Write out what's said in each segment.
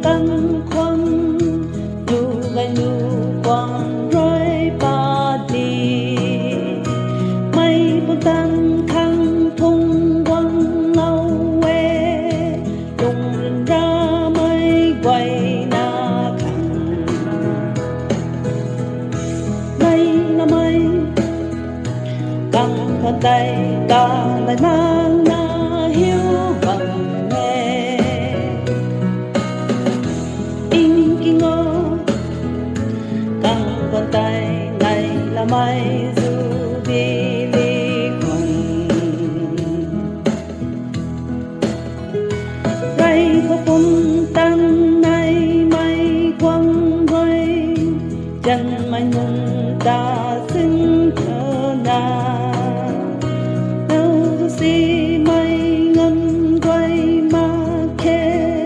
tân khuân nụ gai nụ quang rơi ba đi mây bông tan thăng thung quăng lâu quê lùng rừng ra mây quay na khăn nay là mây căng thân tay ta lại mang na hiếu bằng nghe in kinh ngô căng thân tay này là mây dù đi ly quần ray có phun tan nay mây quăng quay chân mây nung ta xin thơ na si mây ngân quay ma khe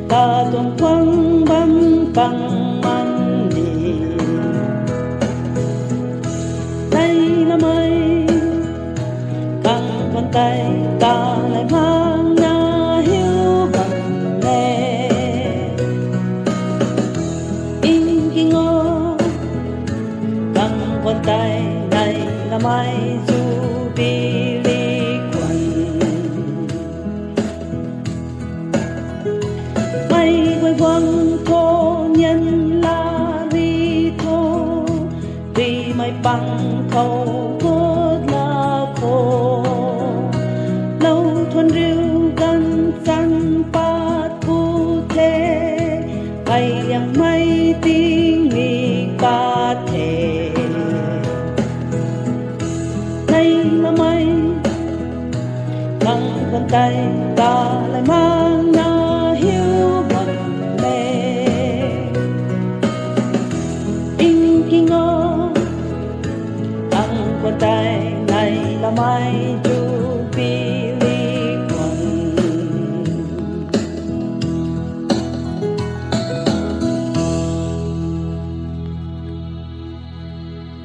ta tuần quăng băng bằng man nì đây là mây căng con tay ta lại mang na hiếu bằng nghe in kinh ngô căng con tay này là mây dù đi quay quăng thô nhân la ri thô vì mây bằng khâu cốt la khô lâu thuần rêu gần san pat cu thế bay yang mây tiếng mi ba thế đây là mây căng con tay ta lại mang na